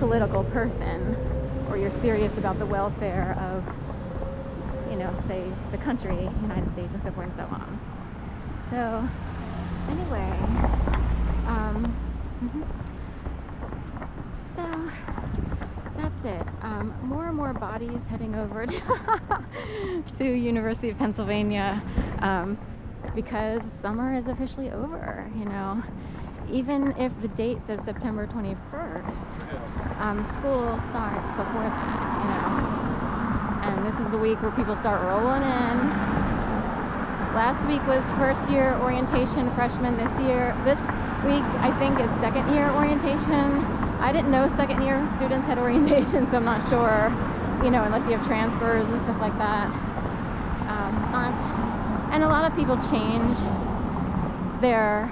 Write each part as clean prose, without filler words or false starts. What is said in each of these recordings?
political person, or you're serious about the welfare of, you know, say the country, United States, and so forth and so on. So anyway, so that's it. More and more bodies heading over to University of Pennsylvania, because summer is officially over, you know. Even if the date says September 21st, school starts before that, you know. And this is the week where people start rolling in. Last week was first year orientation, freshmen. This week I think is second year orientation. I didn't know second year students had orientation, so I'm not sure, you know, unless you have transfers and stuff like that. And a lot of people change their,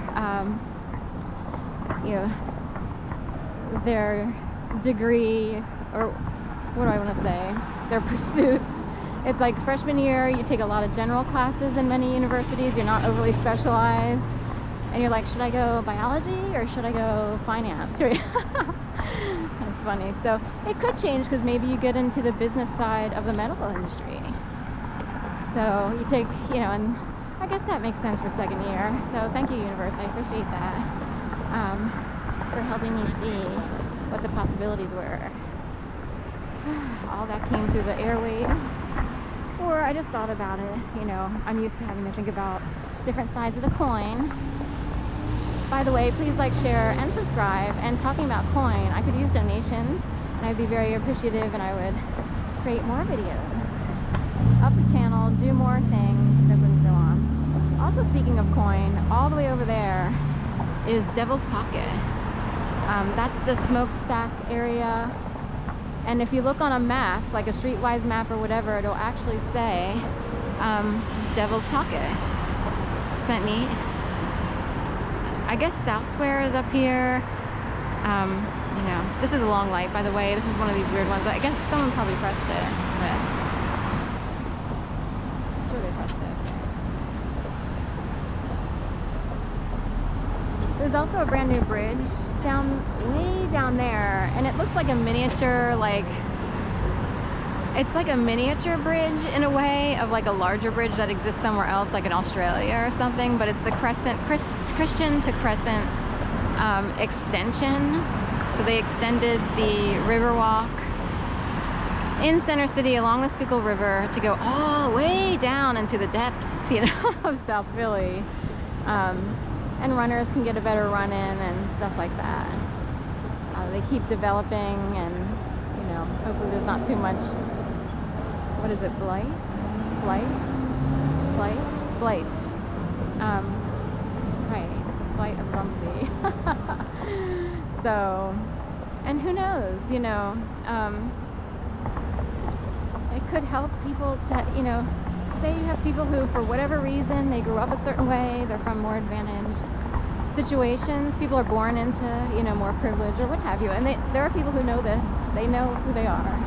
you know, their degree, or what do I want to say, their pursuits. It's like freshman year, you take a lot of general classes in many universities. You're not overly specialized. And you're like, should I go biology or should I go finance? That's funny. So it could change because maybe you get into the business side of the medical industry. So you take, you know, and I guess that makes sense for second year. So thank you, universe. I appreciate that, for helping me see what the possibilities were. All that came through the airwaves. Or I just thought about it, you know, I'm used to having to think about different sides of the coin. By the way, please like, share, and subscribe. And talking about coin, I could use donations, and I'd be very appreciative, and I would create more videos, up the channel, do more things, so forth and so on. Also, speaking of coin, all the way over there is Devil's Pocket. That's the smokestack area. And if you look on a map, like a streetwise map or whatever, it'll actually say Devil's Pocket. Isn't that neat? I guess South Square is up here. You know, this is a long light, by the way. This is one of these weird ones. I guess someone probably pressed it. But I'm sure they pressed it. There's also a brand new bridge way down there, and it looks like a miniature, like, it's like a miniature bridge in a way of like a larger bridge that exists somewhere else, like in Australia or something, but it's the Christian to Crescent extension. So they extended the Riverwalk in Center City along the Schuylkill River to go all the way down into the depths, you know, of South Philly. And runners can get a better run in and stuff like that. They keep developing, and, you know, hopefully there's not too much, what is it, blight? Right, flight of bumblebee. So, and who knows, you know, it could help people to, you know, say you have people who, for whatever reason, they grew up a certain way, they're from more advantaged situations, people are born into, you know, more privilege or what have you, and there are people who know this, they know who they are,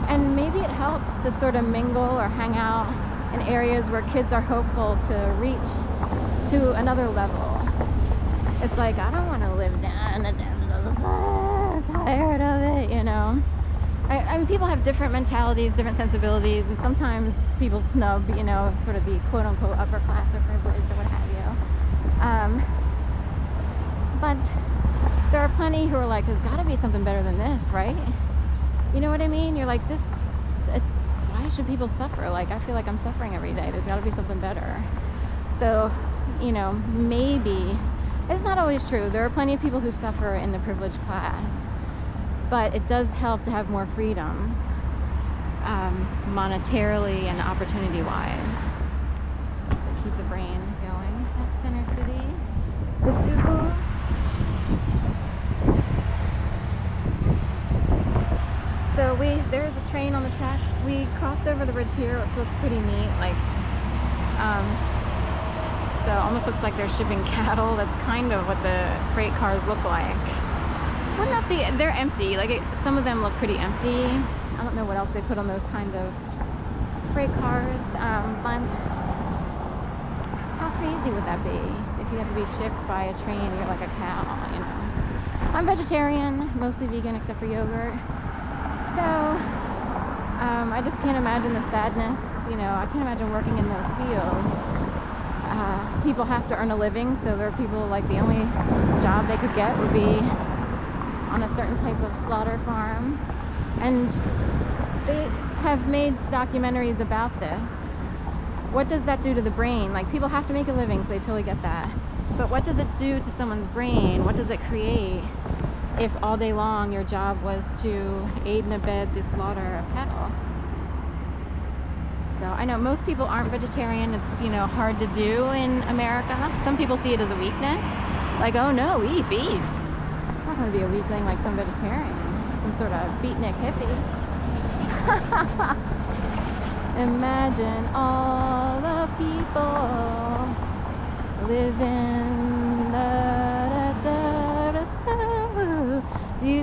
and maybe it helps to sort of mingle or hang out in areas where kids are hopeful to reach to another level. It's like, I don't want to live down in the depths of the sun, I'm tired of it, you know. I mean, people have different mentalities, different sensibilities, and sometimes people snub, you know, sort of the quote-unquote upper class or privilege or what have you. But there are plenty who are like, there's got to be something better than this, right? You know what I mean? You're like, why should people suffer? Like, I feel like I'm suffering every day. There's got to be something better. So, you know, maybe, it's not always true. There are plenty of people who suffer in the privileged class. But it does help to have more freedoms, monetarily and opportunity-wise. So keep the brain going. That's Center City. The Schuylkill. So there's a train on the tracks. We crossed over the bridge here, which looks pretty neat. Like, so it almost looks like they're shipping cattle. That's kind of what the freight cars look like. Wouldn't that be, they're empty, like some of them look pretty empty. I don't know what else they put on those kind of freight cars, but how crazy would that be if you had to be shipped by a train and you're like a cow, you know? I'm vegetarian, mostly vegan except for yogurt. So I just can't imagine the sadness. You know, I can't imagine working in those fields. People have to earn a living, so there are people like the only job they could get would be on a certain type of slaughter farm. And they have made documentaries about this. What does that do to the brain? Like, people have to make a living, so they totally get that. But what does it do to someone's brain? What does it create if all day long your job was to aid and abet the slaughter of cattle? So I know most people aren't vegetarian. It's, you know, hard to do in America. Some people see it as a weakness. Like, oh no, we eat beef. I'm not going to be a weakling like some vegetarian. Some sort of beatnik hippie. Imagine all the people living.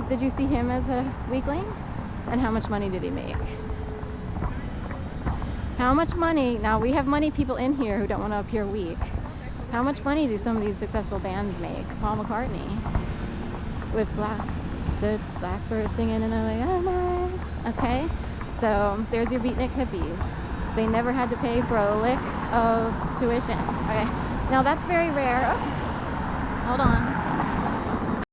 Did you see him as a weakling? And how much money did he make? How much money? Now, we have money people in here who don't want to appear weak. How much money do some of these successful bands make? Paul McCartney with the Blackbird singing in LA. Okay, so there's your beatnik hippies. They never had to pay for a lick of tuition. Okay, now that's very rare. Oh, hold on.